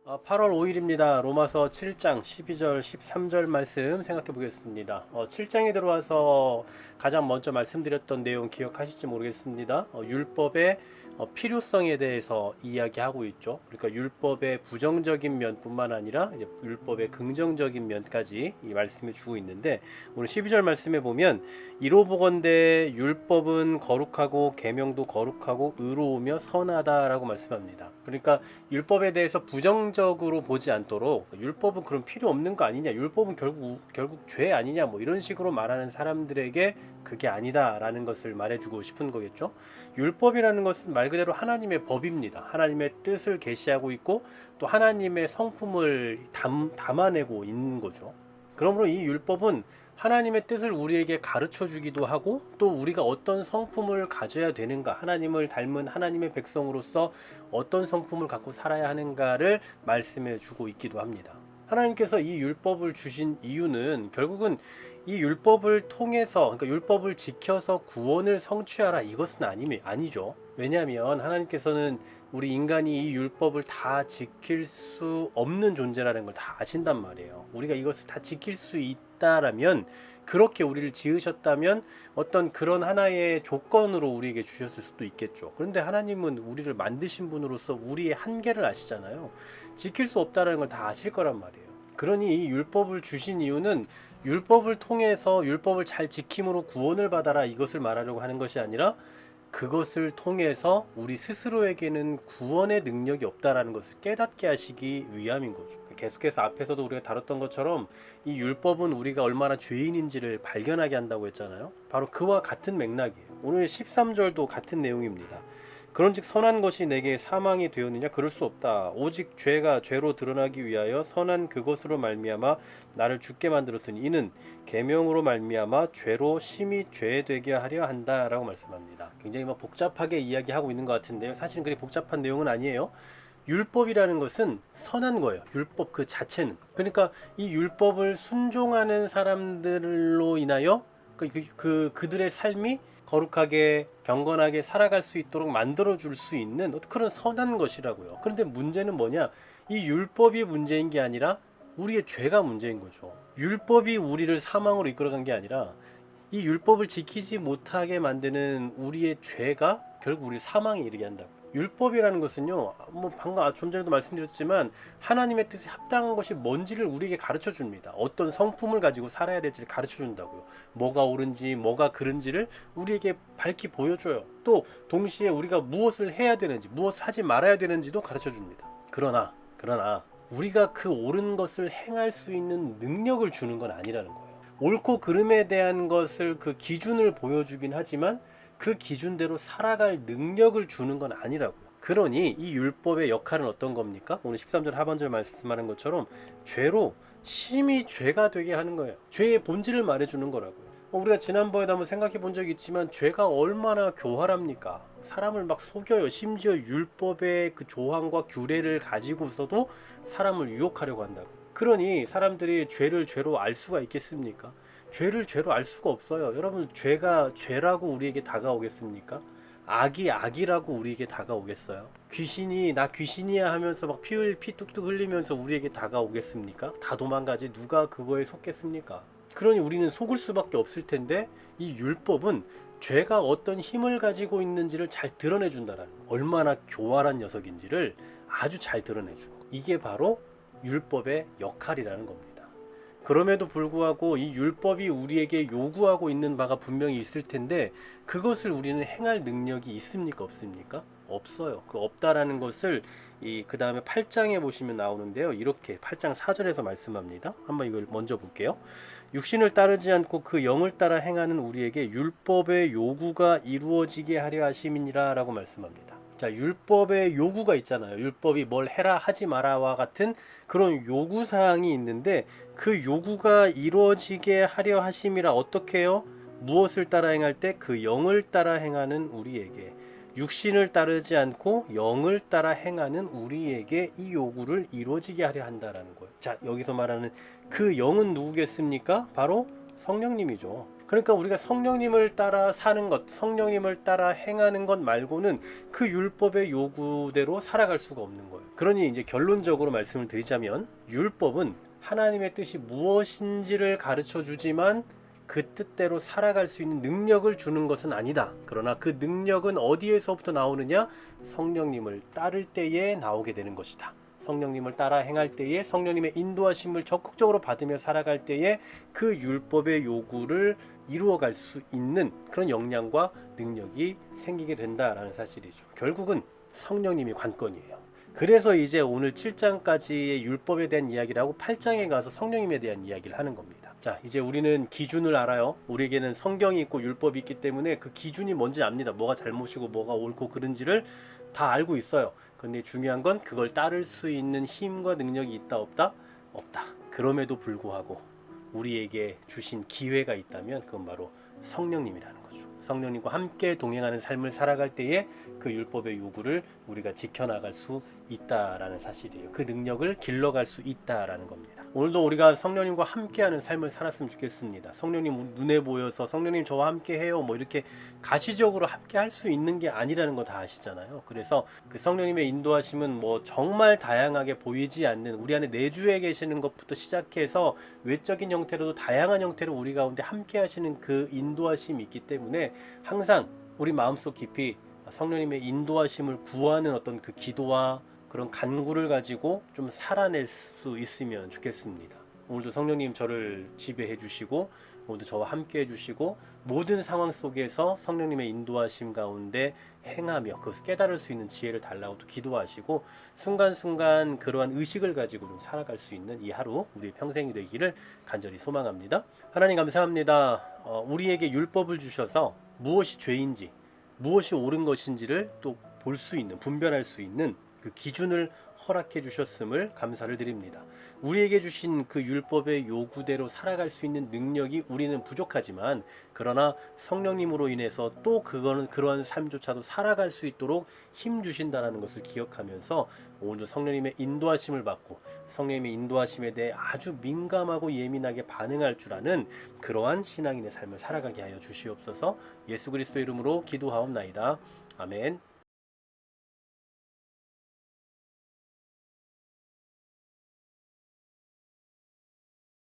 8월 5일입니다. 로마서 7장 12절 13절 말씀 생각해 보겠습니다. 7장에 들어와서 가장 먼저 말씀드렸던 내용 기억하실지 모르겠습니다. 율법의 필요성에 대해서 이야기하고 있죠. 그러니까 율법의 부정적인 면뿐만 아니라 이제 율법의 긍정적인 면까지 이 말씀을 주고 있는데, 오늘 12절 말씀에 보면 이로 보건대 율법은 거룩하고 계명도 거룩하고 의로우며 선하다라고 말씀합니다. 그러니까 율법에 대해서 부정적으로 보지 않도록, 율법은 그럼 필요 없는 거 아니냐, 율법은 결국 죄 아니냐, 뭐 이런 식으로 말하는 사람들에게 그게 아니다라는 것을 말해주고 싶은 거겠죠. 율법이라는 것은 말 그대로 하나님의 법입니다. 하나님의 뜻을 계시하고 있고 또 하나님의 성품을 담아내고 있는 거죠. 그러므로 이 율법은 하나님의 뜻을 우리에게 가르쳐 주기도 하고, 또 우리가 어떤 성품을 가져야 되는가, 하나님을 닮은 하나님의 백성으로서 어떤 성품을 갖고 살아야 하는가를 말씀해 주고 있기도 합니다. 하나님께서 이 율법을 주신 이유는 결국은 이 율법을 통해서, 그러니까 율법을 지켜서 구원을 성취하라, 이것은 아니죠. 왜냐하면 하나님께서는 우리 인간이 이 율법을 다 지킬 수 없는 존재라는 걸 다 아신단 말이에요. 우리가 이것을 다 지킬 수 있다라면, 그렇게 우리를 지으셨다면 어떤 그런 하나의 조건으로 우리에게 주셨을 수도 있겠죠. 그런데 하나님은 우리를 만드신 분으로서 우리의 한계를 아시잖아요. 지킬 수 없다는 걸 다 아실 거란 말이에요. 그러니 이 율법을 주신 이유는 율법을 통해서 율법을 잘 지킴으로 구원을 받아라, 이것을 말하려고 하는 것이 아니라 그것을 통해서 우리 스스로에게는 구원의 능력이 없다라는 것을 깨닫게 하시기 위함인 거죠. 계속해서 앞에서도 우리가 다뤘던 것처럼 이 율법은 우리가 얼마나 죄인인지를 발견하게 한다고 했잖아요. 바로 그와 같은 맥락이에요. 오늘 13절도 같은 내용입니다. 그런즉 선한 것이 내게 사망이 되었느냐? 그럴 수 없다. 오직 죄가 죄로 드러나기 위하여 선한 그것으로 말미암아 나를 죽게 만들었으니 이는 계명으로 말미암아 죄로 심히 죄되게 하려 한다라고 말씀합니다. 굉장히 복잡하게 이야기하고 있는 것 같은데요. 사실은 그렇게 복잡한 내용은 아니에요. 율법이라는 것은 선한 거예요. 율법 그 자체는. 그러니까 이 율법을 순종하는 사람들로 인하여 그들의 삶이 거룩하게 경건하게 살아갈 수 있도록 만들어줄 수 있는 그런 선한 것이라고요. 그런데 문제는 뭐냐? 이 율법이 문제인 게 아니라 우리의 죄가 문제인 거죠. 율법이 우리를 사망으로 이끌어간 게 아니라 이 율법을 지키지 못하게 만드는 우리의 죄가 결국 우리 사망에 이르게 한다고. 율법이라는 것은요, 방금 좀 전에도 말씀드렸지만 하나님의 뜻에 합당한 것이 뭔지를 우리에게 가르쳐 줍니다. 어떤 성품을 가지고 살아야 될지를 가르쳐 준다고요. 뭐가 옳은지 뭐가 그른지를 우리에게 밝히 보여줘요. 또 동시에 우리가 무엇을 해야 되는지 무엇을 하지 말아야 되는지도 가르쳐 줍니다. 그러나 우리가 그 옳은 것을 행할 수 있는 능력을 주는 건 아니라는 거예요. 옳고 그름에 대한 것을, 그 기준을 보여주긴 하지만 그 기준대로 살아갈 능력을 주는 건 아니라고요. 그러니 이 율법의 역할은 어떤 겁니까? 오늘 13절 하반절 말씀하는 것처럼 죄로 심히 죄가 되게 하는 거예요. 죄의 본질을 말해주는 거라고요. 우리가 지난번에도 한번 생각해 본 적이 있지만 죄가 얼마나 교활합니까? 사람을 막 속여요. 심지어 율법의 그 조항과 규례를 가지고서도 사람을 유혹하려고 한다고. 그러니 사람들이 죄를 죄로 알 수가 있겠습니까? 죄를 죄로 알 수가 없어요. 여러분, 죄가 죄라고 우리에게 다가오겠습니까? 악이 악이라고 우리에게 다가오겠어요? 귀신이 나 귀신이야 하면서 막 피 뚝뚝 흘리면서 우리에게 다가오겠습니까? 다 도망가지 누가 그거에 속겠습니까? 그러니 우리는 속을 수밖에 없을 텐데, 이 율법은 죄가 어떤 힘을 가지고 있는지를 잘 드러내준다라는, 얼마나 교활한 녀석인지를 아주 잘 드러내주고, 이게 바로 율법의 역할이라는 겁니다. 그럼에도 불구하고 이 율법이 우리에게 요구하고 있는 바가 분명히 있을 텐데, 그것을 우리는 행할 능력이 있습니까? 없습니까? 없어요. 그 없다라는 것을 그 다음에 8장에 보시면 나오는데요. 이렇게 8장 4절에서 말씀합니다. 한번 이걸 먼저 볼게요. 육신을 따르지 않고 그 영을 따라 행하는 우리에게 율법의 요구가 이루어지게 하려 하심이니라 라고 말씀합니다. 자, 율법의 요구가 있잖아요. 율법이 뭘 해라 하지 마라와 같은 그런 요구사항이 있는데, 그 요구가 이루어지게 하려 하심이라. 어떻게 해요? 무엇을 따라 행할 때? 그 영을 따라 행하는 우리에게. 육신을 따르지 않고 영을 따라 행하는 우리에게 이 요구를 이루어지게 하려 한다라는 거예요. 자, 여기서 말하는 그 영은 누구겠습니까? 바로 성령님이죠. 그러니까 우리가 성령님을 따라 사는 것, 성령님을 따라 행하는 것 말고는 그 율법의 요구대로 살아갈 수가 없는 거예요. 그러니 이제 결론적으로 말씀을 드리자면 율법은 하나님의 뜻이 무엇인지를 가르쳐 주지만 그 뜻대로 살아갈 수 있는 능력을 주는 것은 아니다. 그러나 그 능력은 어디에서부터 나오느냐? 성령님을 따를 때에 나오게 되는 것이다. 성령님을 따라 행할 때에 성령님의 인도하심을 적극적으로 받으며 살아갈 때에 그 율법의 요구를 이루어갈 수 있는 그런 역량과 능력이 생기게 된다라는 사실이죠. 결국은 성령님이 관건이에요. 그래서 이제 오늘 7장까지의 율법에 대한 이야기를 하고 8장에 가서 성령님에 대한 이야기를 하는 겁니다. 자, 이제 우리는 기준을 알아요. 우리에게는 성경이 있고 율법이 있기 때문에 그 기준이 뭔지 압니다. 뭐가 잘못이고 뭐가 옳고 그른지를 다 알고 있어요. 근데 중요한 건 그걸 따를 수 있는 힘과 능력이 있다 없다? 없다. 그럼에도 불구하고 우리에게 주신 기회가 있다면 그건 바로 성령님이라는 거죠. 성령님과 함께 동행하는 삶을 살아갈 때에 그 율법의 요구를 우리가 지켜나갈 수 있다라는 사실이에요. 그 능력을 길러갈 수 있다라는 겁니다. 오늘도 우리가 성령님과 함께하는 삶을 살았으면 좋겠습니다. 성령님 눈에 보여서 성령님 저와 함께해요 뭐 이렇게 가시적으로 함께 할 수 있는 게 아니라는 거 다 아시잖아요. 그래서 그 성령님의 인도하심은 뭐 정말 다양하게 보이지 않는 우리 안에 내주에 계시는 것부터 시작해서 외적인 형태로도 다양한 형태로 우리 가운데 함께 하시는 그 인도하심이 있기 때문에 항상 우리 마음속 깊이 성령님의 인도하심을 구하는 어떤 그 기도와 그런 간구를 가지고 좀 살아낼 수 있으면 좋겠습니다. 오늘도 성령님 저를 지배해 주시고 오늘도 저와 함께 해주시고 모든 상황 속에서 성령님의 인도하심 가운데 행하며 그것을 깨달을 수 있는 지혜를 달라고 또 기도하시고 순간순간 그러한 의식을 가지고 좀 살아갈 수 있는 이 하루 우리의 평생이 되기를 간절히 소망합니다. 하나님 감사합니다. 우리에게 율법을 주셔서 무엇이 죄인지 무엇이 옳은 것인지를 또 볼 수 있는 분별할 수 있는 그 기준을 허락해 주셨음을 감사를 드립니다. 우리에게 주신 그 율법의 요구대로 살아갈 수 있는 능력이 우리는 부족하지만 그러나 성령님으로 인해서 또 그거는 그러한 삶조차도 살아갈 수 있도록 힘 주신다는 것을 기억하면서 오늘도 성령님의 인도하심을 받고 성령님의 인도하심에 대해 아주 민감하고 예민하게 반응할 줄 아는 그러한 신앙인의 삶을 살아가게 하여 주시옵소서. 예수 그리스도의 이름으로 기도하옵나이다. 아멘.